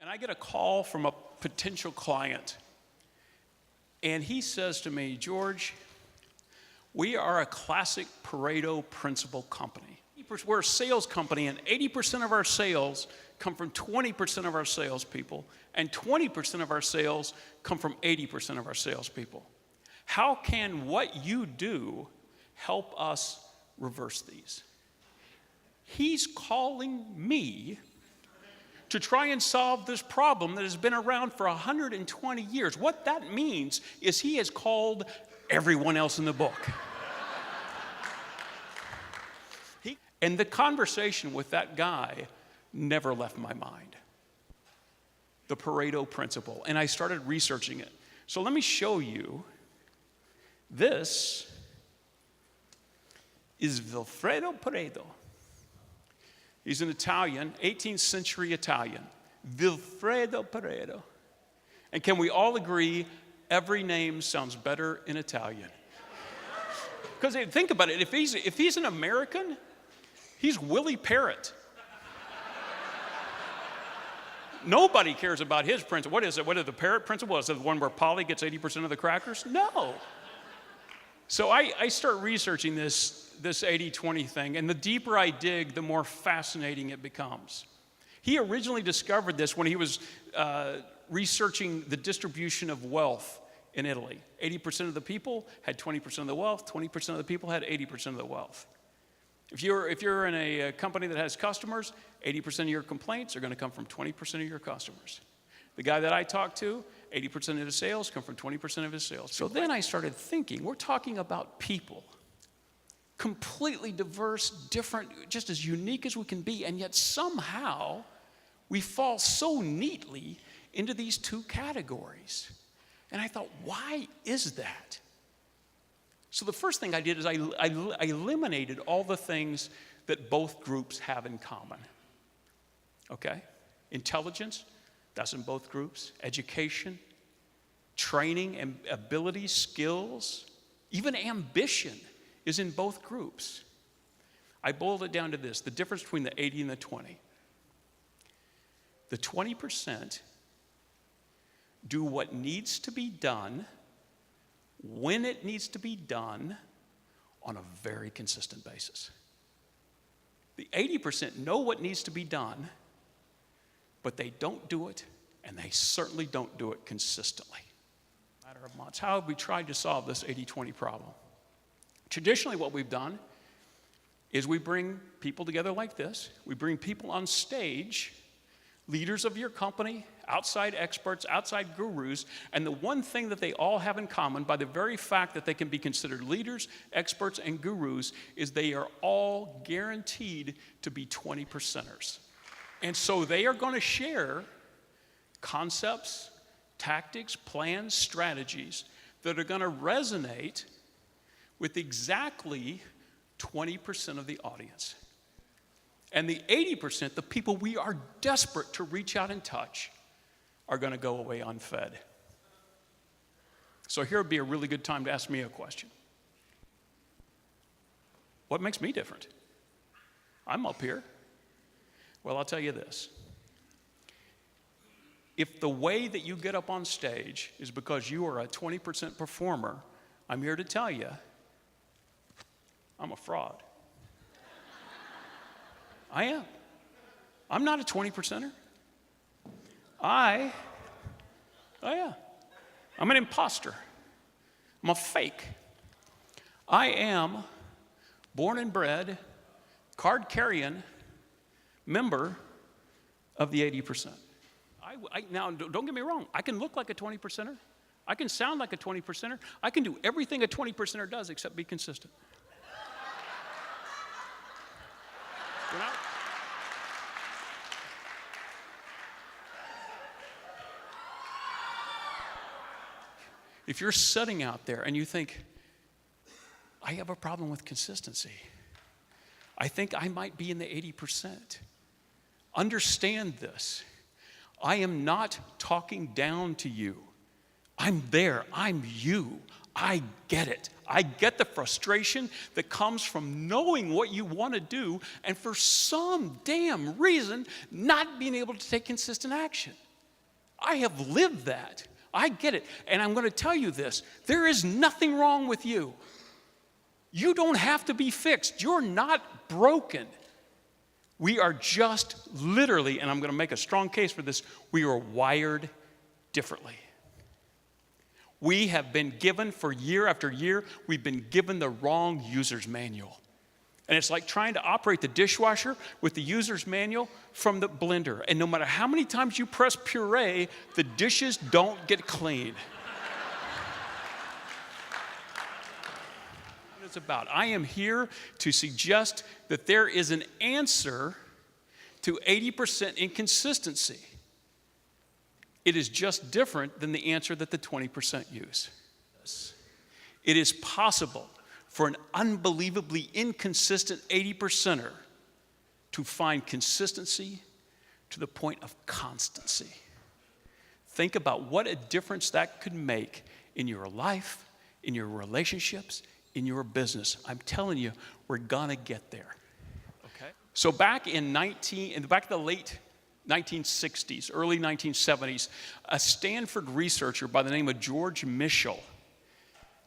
And I get a call from a potential client. And he says to me, George, we are a classic Pareto principle company. We're a sales company, and 80% of our sales come from 20% of our salespeople, and 20% of our sales come from 80% of our salespeople. How can what you do help us reverse these? He's calling me to try and solve this problem that has been around for 120 years. What that means is he has called everyone else in the book. And the conversation with that guy never left my mind. The Pareto principle. And I started researching it. So let me show you. This is Vilfredo Pareto. He's an Italian, 18th century Italian. Vilfredo Pareto. And can we all agree every name sounds better in Italian? Because think about it, if he's an American, he's Willie Parrott. Nobody cares about his principle. What is it? What is the Parrott principle? Is it the one where Polly gets 80% of the crackers? No. So I start researching this 80-20 thing, and the deeper I dig, the more fascinating it becomes. He originally discovered this when he was researching the distribution of wealth in Italy. 80% of the people had 20% of the wealth, 20% of the people had 80% of the wealth. If you're in a company that has customers, 80% of your complaints are going to come from 20% of your customers. The guy that I talked to, 80% of his sales come from 20% of his sales. So then I started thinking, we're talking about people, completely diverse, different, just as unique as we can be, and yet somehow we fall so neatly into these two categories. And I thought, why is that? So the first thing I did is I eliminated all the things that both groups have in common. Okay? Intelligence, that's in both groups. Education, training, and ability, skills, even ambition is in both groups. I boiled it down to this, the difference between the 80 and the 20. The 20% do what needs to be done, when it needs to be done, on a very consistent basis. The 80% know what needs to be done, but they don't do it, and they certainly don't do it consistently. Matter of months. How have we tried to solve this 80-20 problem? Traditionally, what we've done is we bring people together like this. We bring people on stage, leaders of your company, outside experts, outside gurus, and the one thing that they all have in common, by the very fact that they can be considered leaders, experts, and gurus, is they are all guaranteed to be 20%ers. And so they are going to share concepts, tactics, plans, strategies that are going to resonate with exactly 20% of the audience. And the 80%, the people we are desperate to reach out and touch, are going to go away unfed. So here would be a really good time to ask me a question. What makes me different? I'm up here. Well, I'll tell you this. If the way that you get up on stage is because you are a 20% performer, I'm here to tell you, I'm a fraud. I am. I'm not a 20%er. Yeah. I'm an imposter. I'm a fake. I am born and bred, card-carrying member of the 80%. Now, don't get me wrong. I can look like a 20%er. I can sound like a 20%er. I can do everything a 20%er does except be consistent. You know? If you're sitting out there and you think, I have a problem with consistency, I think I might be in the 80%. Understand this. I am not talking down to you. I'm there. I'm you. I get it. I get the frustration that comes from knowing what you want to do and for some damn reason not being able to take consistent action. I have lived that. I get it. And I'm going to tell you this. There is nothing wrong with you. You don't have to be fixed. You're not broken. We are just literally, and I'm going to make a strong case for this, we are wired differently. We have been given for year after year, we've been given the wrong user's manual. And it's like trying to operate the dishwasher with the user's manual from the blender. And no matter how many times you press puree, the dishes don't get clean. What it's about. I am here to suggest that there is an answer to 80% inconsistency. It is just different than the answer that the 20% use. It is possible for an unbelievably inconsistent 80%er to find consistency to the point of constancy. Think about what a difference that could make in your life, in your relationships, in your business. I'm telling you, we're gonna get there. Okay. So back in the late 1960s, early 1970s, a Stanford researcher by the name of George Michell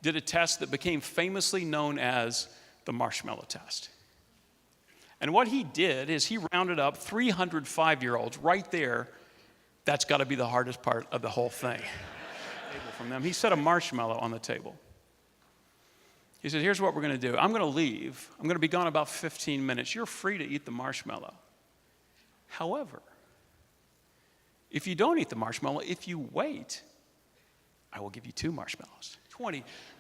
did a test that became famously known as the marshmallow test. And what he did is he rounded up 300 5-year-olds right there. That's got to be the hardest part of the whole thing. From them, he set a marshmallow on the table. He said, here's what we're going to do. I'm going to leave. I'm going to be gone about 15 minutes. You're free to eat the marshmallow. However, if you don't eat the marshmallow, if you wait, I will give you 2 marshmallows.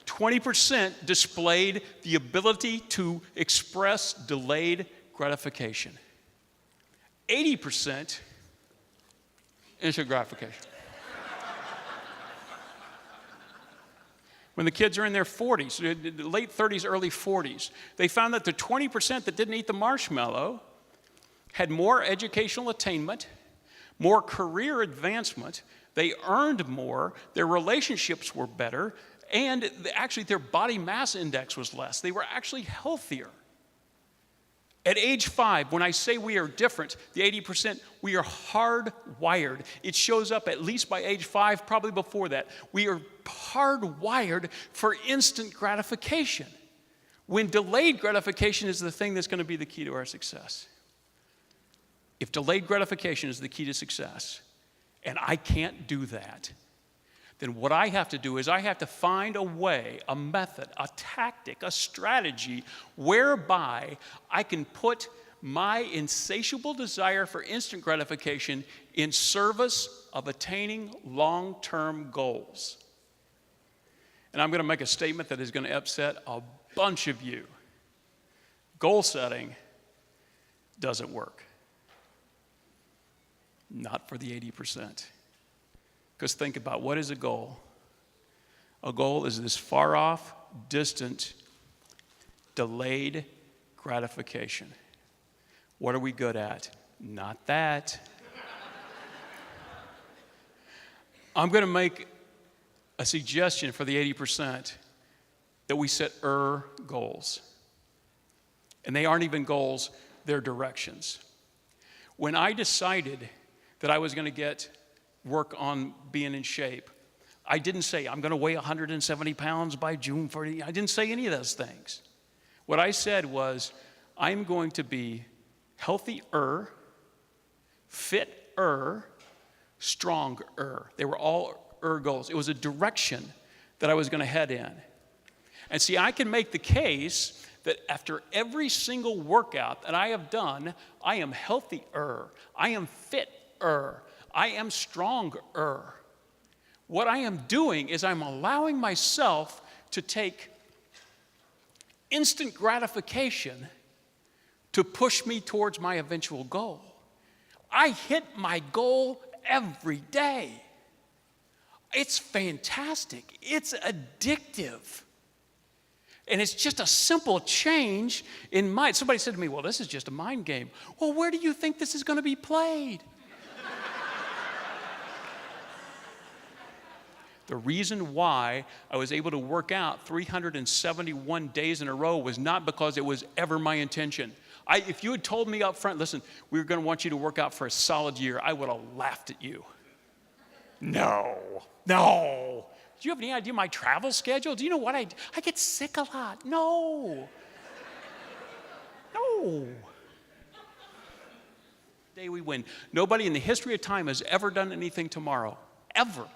20% displayed the ability to express delayed gratification. 80% instant gratification. When the kids are in their 40s, late 30s, early 40s, they found that the 20% that didn't eat the marshmallow had more educational attainment, more career advancement, they earned more, their relationships were better, and actually their body mass index was less. They were actually healthier. At age 5, when I say we are different, the 80%, we are hardwired. It shows up at least by age 5, probably before that. We are hardwired for instant gratification, when delayed gratification is the thing that's going to be the key to our success. If delayed gratification is the key to success, and I can't do that, then what I have to do is I have to find a way, a method, a tactic, a strategy whereby I can put my insatiable desire for instant gratification in service of attaining long-term goals. And I'm going to make a statement that is going to upset a bunch of you. Goal setting doesn't work. Not for the 80%. Because think about, what is a goal? A goal is this far off, distant, delayed gratification. What are we good at? Not that. I'm going to make a suggestion for the 80% that we set goals. And they aren't even goals, they're directions. When I decided that I was going to work on being in shape, I didn't say, I'm going to weigh 170 pounds by June 30. I didn't say any of those things. What I said was, I'm going to be healthier, fitter, stronger. They were all goals. It was a direction that I was going to head in. And see, I can make the case that after every single workout that I have done, I am healthier, I am fitter, I am stronger. What I am doing is I'm allowing myself to take instant gratification to push me towards my eventual goal. I hit my goal every day. It's fantastic. It's addictive. And it's just a simple change in mind. Somebody said to me, well, this is just a mind game. Well, where do you think this is going to be played? The reason why I was able to work out 371 days in a row was not because it was ever my intention. If you had told me up front, listen, we were going to want you to work out for a solid year, I would have laughed at you. No. Do you have any idea my travel schedule? Do you know what I get sick a lot. No. Day we win. Nobody in the history of time has ever done anything tomorrow. Ever.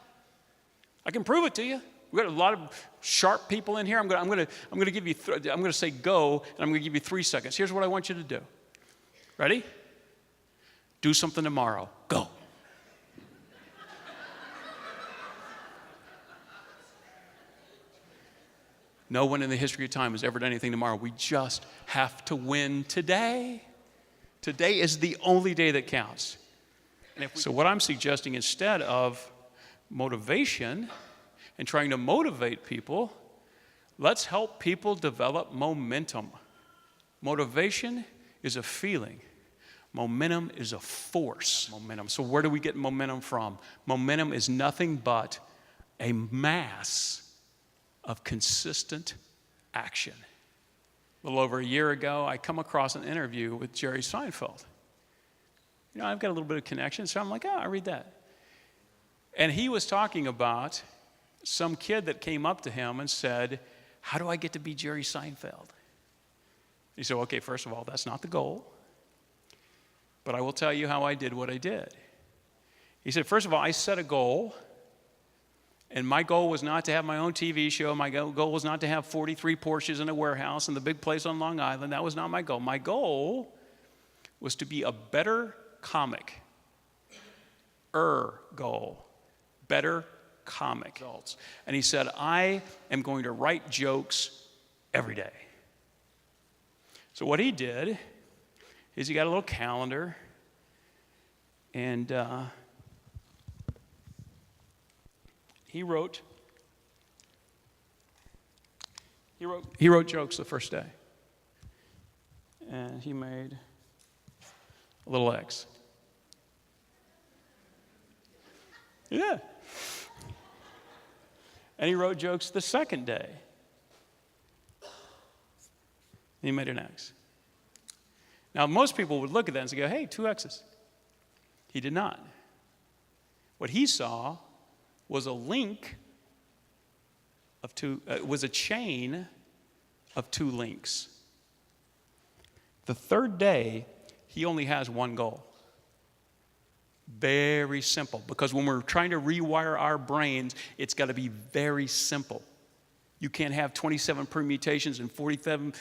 I can prove it to you. We've got a lot of sharp people in here. I'm going to give you. I'm going to say go, and I'm going to give you 3 seconds. Here's what I want you to do. Ready? Do something tomorrow. Go. No one in the history of time has ever done anything tomorrow. We just have to win today. Today is the only day that counts. So what I'm suggesting, instead of motivation and trying to motivate people, let's help people develop momentum. Motivation is a feeling. Momentum is a force. So where do we get momentum from? Momentum is nothing but a mass of consistent action. A little over a year ago, I come across an interview with Jerry Seinfeld. You know, I've got a little bit of connection, so I'm like, I read that. And he was talking about some kid that came up to him and said, how do I get to be Jerry Seinfeld? He said, okay, first of all, that's not the goal. But I will tell you how I did what I did. He said, first of all, I set a goal. And my goal was not to have my own TV show. My goal was not to have 43 Porsches in a warehouse in the big place on Long Island. That was not my goal. My goal was to be a better comic. Goal. Better comic. And he said, I am going to write jokes every day. So what he did is he got a little calendar, and he wrote jokes the first day. And he made a little X. Yeah. And he wrote jokes the second day. And he made an X. Now, most people would look at that and say, hey, 2 X's. He did not. What he saw was a link of was a chain of 2 links. The third day, he only has one goal. Very simple, because when we're trying to rewire our brains, it's got to be very simple. You can't have 27 permutations and 47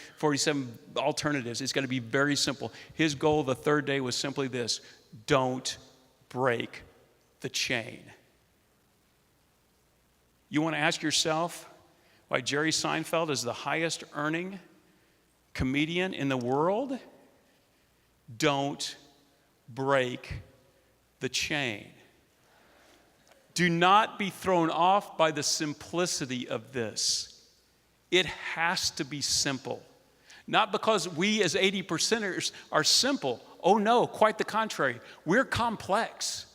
alternatives. It's got to be very simple. His goal the third day was simply this: don't break the chain. You want to ask yourself why Jerry Seinfeld is the highest earning comedian in the world? Don't break the chain. Do not be thrown off by the simplicity of this. It has to be simple. Not because we as 80%ers are simple. Oh no, quite the contrary. We're complex.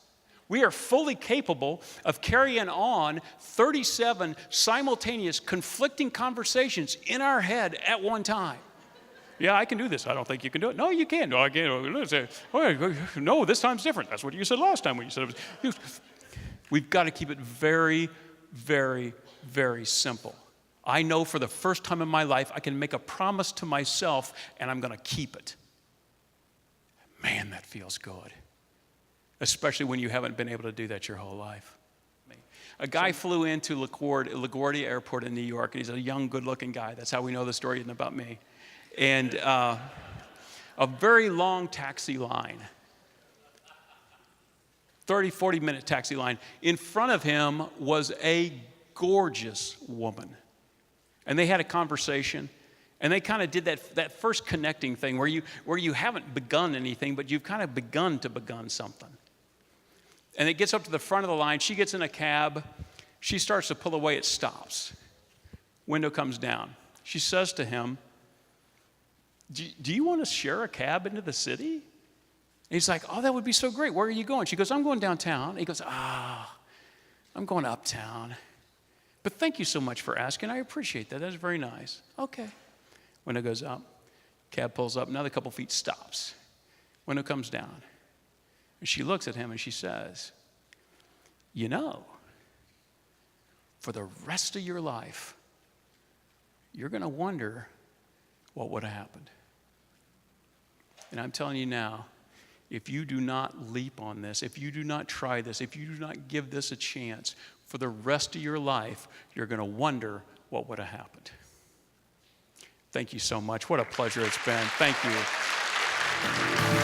We are fully capable of carrying on 37 simultaneous conflicting conversations in our head at one time. Yeah, I can do this. I don't think you can do it. No, you can. No, I can't. No, this time's different. That's what you said last time when you said it was. We've got to keep it very, very, very simple. I know for the first time in my life, I can make a promise to myself, and I'm going to keep it. Man, that feels good. Especially when you haven't been able to do that your whole life. A guy flew into LaGuardia Airport in New York, and he's a young, good-looking guy. That's how we know the story isn't about me. And a very long taxi line, 30, 40-minute taxi line. In front of him was a gorgeous woman. And they had a conversation, and they kind of did that first connecting thing where you haven't begun anything, but you've kind of begun something. And it gets up to the front of the line. She gets in a cab. She starts to pull away. It stops. Window comes down. She says to him, do you want to share a cab into the city? And he's like, oh, that would be so great. Where are you going? She goes, I'm going downtown. He goes, I'm going uptown. But thank you so much for asking. I appreciate that. That's very nice. Okay. Window goes up. Cab pulls up. Another couple feet, stops. Window comes down. And she looks at him and she says, you know, for the rest of your life, you're going to wonder what would have happened. And I'm telling you now, if you do not leap on this, if you do not try this, if you do not give this a chance, for the rest of your life, you're going to wonder what would have happened. Thank you so much. What a pleasure it's been. Thank you.